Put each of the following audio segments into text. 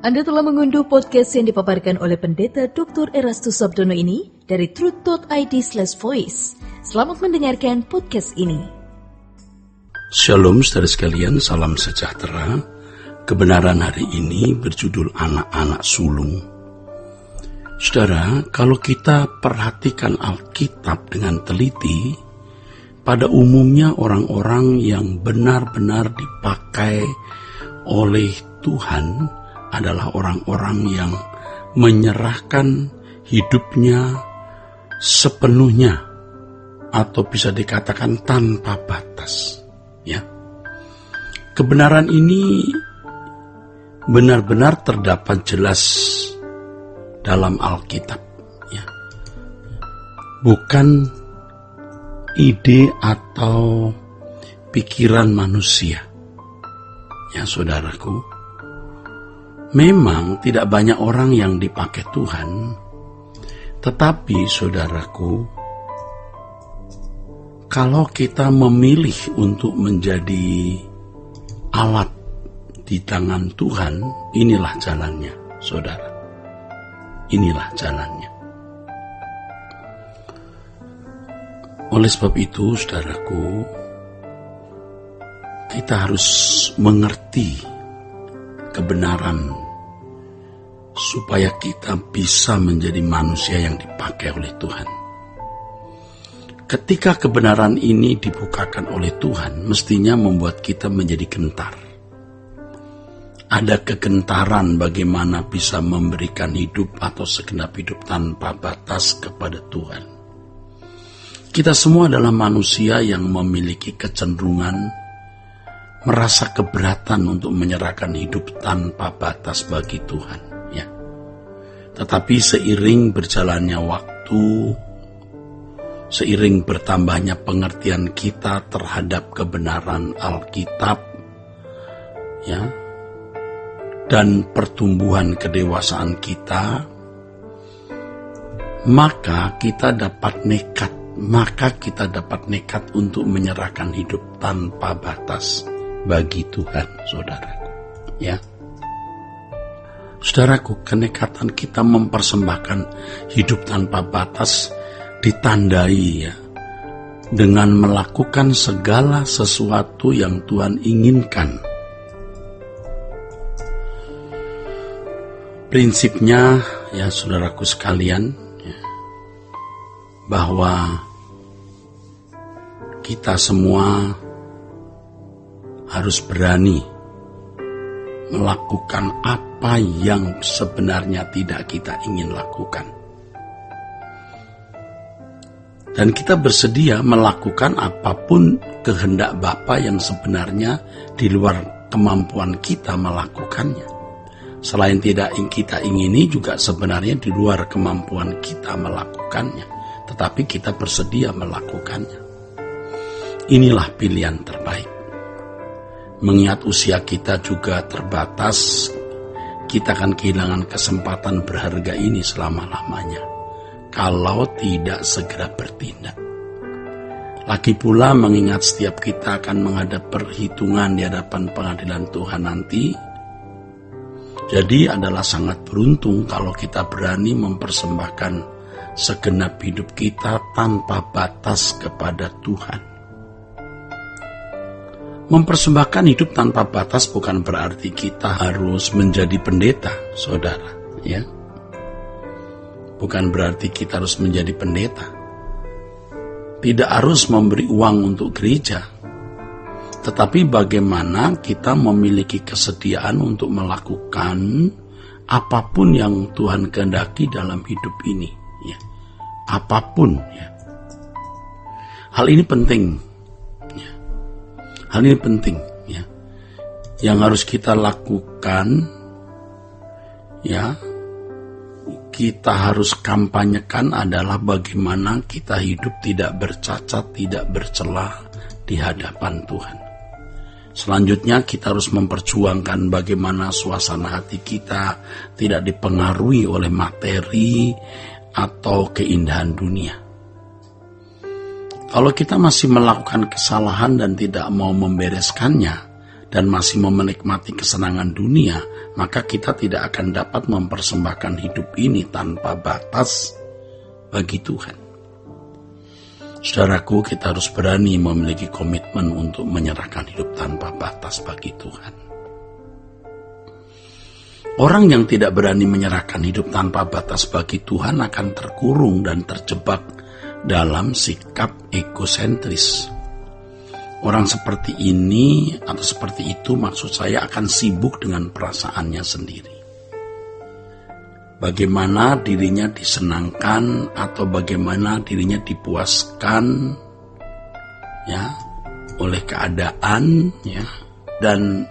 Anda telah mengunduh podcast yang dipaparkan oleh Pendeta Dr. Erastus Sabdono ini dari truth.id/voice. Selamat mendengarkan podcast ini. Shalom saudara sekalian, salam sejahtera. Kebenaran hari ini berjudul anak-anak sulung. Saudara, kalau kita perhatikan Alkitab dengan teliti, pada umumnya orang-orang yang benar-benar dipakai oleh Tuhan adalah orang-orang yang menyerahkan hidupnya sepenuhnya atau bisa dikatakan tanpa batas. Ya, kebenaran ini benar-benar terdapat jelas dalam Alkitab. Ya, bukan ide atau pikiran manusia. Ya, saudaraku, memang tidak banyak orang yang dipakai Tuhan, tetapi saudaraku, kalau kita memilih untuk menjadi alat di tangan Tuhan, inilah jalannya, saudara. Inilah jalannya. Oleh sebab itu, saudaraku, kita harus mengerti kebenaran supaya kita bisa menjadi manusia yang dipakai oleh Tuhan. Ketika kebenaran ini dibukakan oleh Tuhan, mestinya membuat kita menjadi gentar. Ada kegentaran bagaimana bisa memberikan hidup atau segenap hidup tanpa batas kepada Tuhan. Kita semua adalah manusia yang memiliki kecenderungan merasa keberatan untuk menyerahkan hidup tanpa batas bagi Tuhan. Ya. Tetapi seiring berjalannya waktu, seiring bertambahnya pengertian kita terhadap kebenaran Alkitab, ya, dan pertumbuhan kedewasaan kita, maka kita dapat nekat untuk menyerahkan hidup tanpa batas bagi Tuhan, saudaraku. Ya, saudaraku, kenekatan kita mempersembahkan hidup tanpa batas ditandai, ya, dengan melakukan segala sesuatu yang Tuhan inginkan. Prinsipnya, ya saudaraku sekalian, ya, bahwa kita semua harus berani melakukan apa yang sebenarnya tidak kita ingin lakukan. Dan kita bersedia melakukan apapun kehendak Bapa yang sebenarnya di luar kemampuan kita melakukannya. Selain tidak kita ingini juga sebenarnya di luar kemampuan kita melakukannya. Tetapi kita bersedia melakukannya. Inilah pilihan terbaik. Mengingat usia kita juga terbatas, kita akan kehilangan kesempatan berharga ini selama-lamanya kalau tidak segera bertindak. Lagi pula mengingat setiap kita akan menghadap perhitungan di hadapan pengadilan Tuhan nanti, jadi adalah sangat beruntung kalau kita berani mempersembahkan segenap hidup kita tanpa batas kepada Tuhan. Mempersembahkan hidup tanpa batas bukan berarti kita harus menjadi pendeta, saudara. Ya, bukan berarti kita harus menjadi pendeta. Tidak harus memberi uang untuk gereja. Tetapi bagaimana kita memiliki kesediaan untuk melakukan apapun yang Tuhan kehendaki dalam hidup ini. Ya, apapun. Ya. Hal ini penting. Hal ini penting, ya. Yang harus kita lakukan, ya, kita harus kampanyekan adalah bagaimana kita hidup tidak bercacat, tidak bercelah di hadapan Tuhan. Selanjutnya kita harus memperjuangkan bagaimana suasana hati kita tidak dipengaruhi oleh materi atau keindahan dunia. Kalau kita masih melakukan kesalahan dan tidak mau membereskannya, dan masih menikmati kesenangan dunia, maka kita tidak akan dapat mempersembahkan hidup ini tanpa batas bagi Tuhan. Saudaraku, kita harus berani memiliki komitmen untuk menyerahkan hidup tanpa batas bagi Tuhan. Orang yang tidak berani menyerahkan hidup tanpa batas bagi Tuhan akan terkurung dan terjebak dalam sikap egosentris. Orang seperti ini atau seperti itu, maksud saya, akan sibuk dengan perasaannya sendiri. Bagaimana dirinya disenangkan atau bagaimana dirinya dipuaskan ya oleh keadaan ya. Dan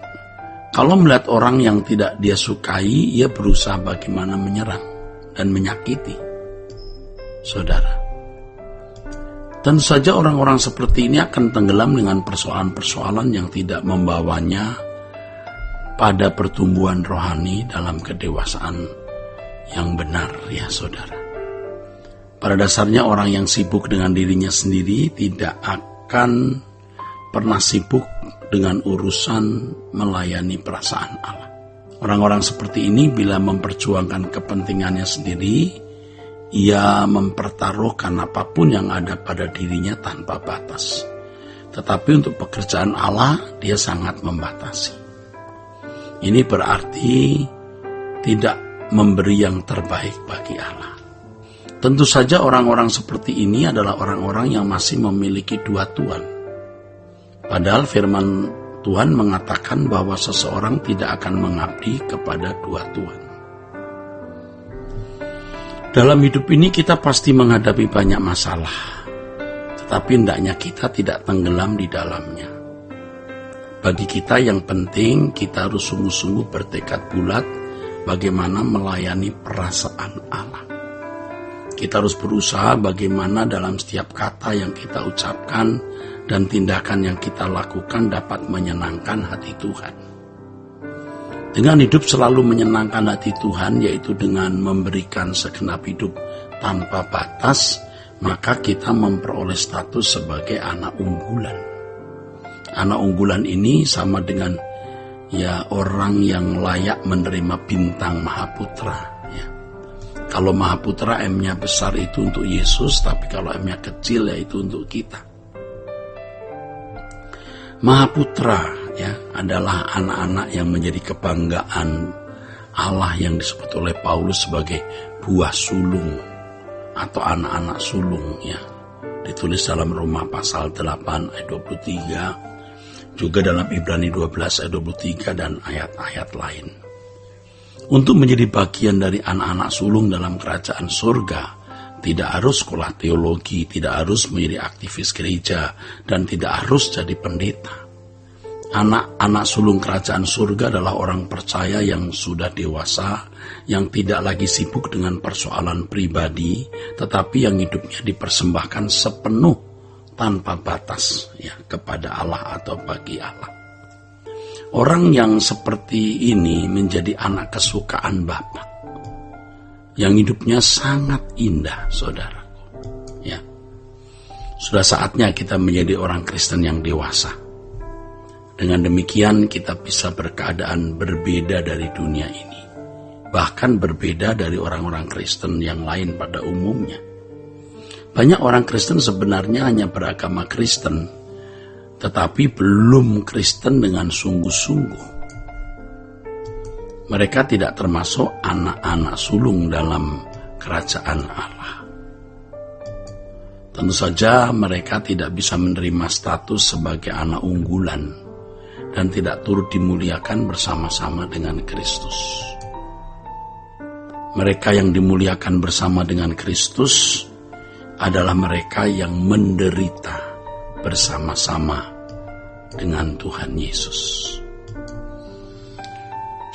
kalau melihat orang yang tidak dia sukai, ia berusaha bagaimana menyerang dan menyakiti saudara. Tentu saja orang-orang seperti ini akan tenggelam dengan persoalan-persoalan yang tidak membawanya pada pertumbuhan rohani dalam kedewasaan yang benar ya saudara. Pada dasarnya orang yang sibuk dengan dirinya sendiri tidak akan pernah sibuk dengan urusan melayani perasaan Allah. Orang-orang seperti ini bila memperjuangkan kepentingannya sendiri, ia mempertaruhkan apapun yang ada pada dirinya tanpa batas. Tetapi untuk pekerjaan Allah, dia sangat membatasi. Ini berarti tidak memberi yang terbaik bagi Allah. Tentu saja orang-orang seperti ini adalah orang-orang yang masih memiliki dua Tuhan. Padahal firman Tuhan mengatakan bahwa seseorang tidak akan mengabdi kepada dua Tuhan. Dalam hidup ini kita pasti menghadapi banyak masalah, tetapi hendaknya kita tidak tenggelam di dalamnya. Bagi kita yang penting, kita harus sungguh-sungguh bertekad bulat bagaimana melayani perasaan Allah. Kita harus berusaha bagaimana dalam setiap kata yang kita ucapkan dan tindakan yang kita lakukan dapat menyenangkan hati Tuhan. Dengan hidup selalu menyenangkan hati Tuhan, yaitu dengan memberikan segenap hidup tanpa batas, maka kita memperoleh status sebagai anak unggulan. Anak unggulan ini sama dengan ya orang yang layak menerima bintang Mahaputra. Ya. Kalau Mahaputra M-nya besar itu untuk Yesus, tapi kalau M-nya kecil ya itu untuk kita. Mahaputra ya adalah anak-anak yang menjadi kebanggaan Allah yang disebut oleh Paulus sebagai buah sulung atau anak-anak sulung ya. Ditulis dalam Roma pasal 8 ayat 23, juga dalam Ibrani 12 ayat 23 dan ayat-ayat lain. Untuk menjadi bagian dari anak-anak sulung dalam kerajaan surga, tidak harus sekolah teologi, tidak harus menjadi aktivis gereja, dan tidak harus jadi pendeta. Anak-anak sulung kerajaan surga adalah orang percaya yang sudah dewasa, yang tidak lagi sibuk dengan persoalan pribadi, tetapi yang hidupnya dipersembahkan sepenuh tanpa batas ya kepada Allah atau bagi Allah. Orang yang seperti ini menjadi anak kesukaan Bapa, yang hidupnya sangat indah, saudaraku. Ya, sudah saatnya kita menjadi orang Kristen yang dewasa. Dengan demikian kita bisa berkeadaan berbeda dari dunia ini, bahkan berbeda dari orang-orang Kristen yang lain pada umumnya. Banyak orang Kristen sebenarnya hanya beragama Kristen, tetapi belum Kristen dengan sungguh-sungguh. Mereka tidak termasuk anak-anak sulung dalam kerajaan Allah. Tentu saja mereka tidak bisa menerima status sebagai anak unggulan dan tidak turut dimuliakan bersama-sama dengan Kristus. Mereka yang dimuliakan bersama dengan Kristus adalah mereka yang menderita bersama-sama dengan Tuhan Yesus.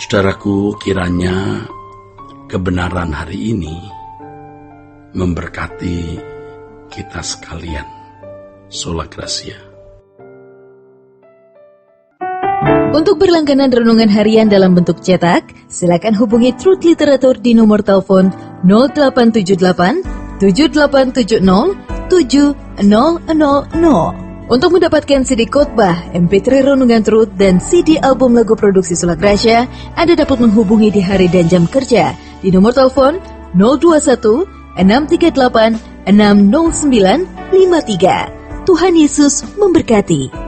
Saudaraku, kiranya kebenaran hari ini memberkati kita sekalian. Sola Gracia. Untuk berlangganan renungan harian dalam bentuk cetak, silakan hubungi Truth Literatur di nomor telepon 0878 7870 7000. Untuk mendapatkan CD khotbah, MP3 Renungan Truth, dan CD album lagu produksi Sulak Rasya, Anda dapat menghubungi di hari dan jam kerja di nomor telepon 021 638 60953. Tuhan Yesus memberkati.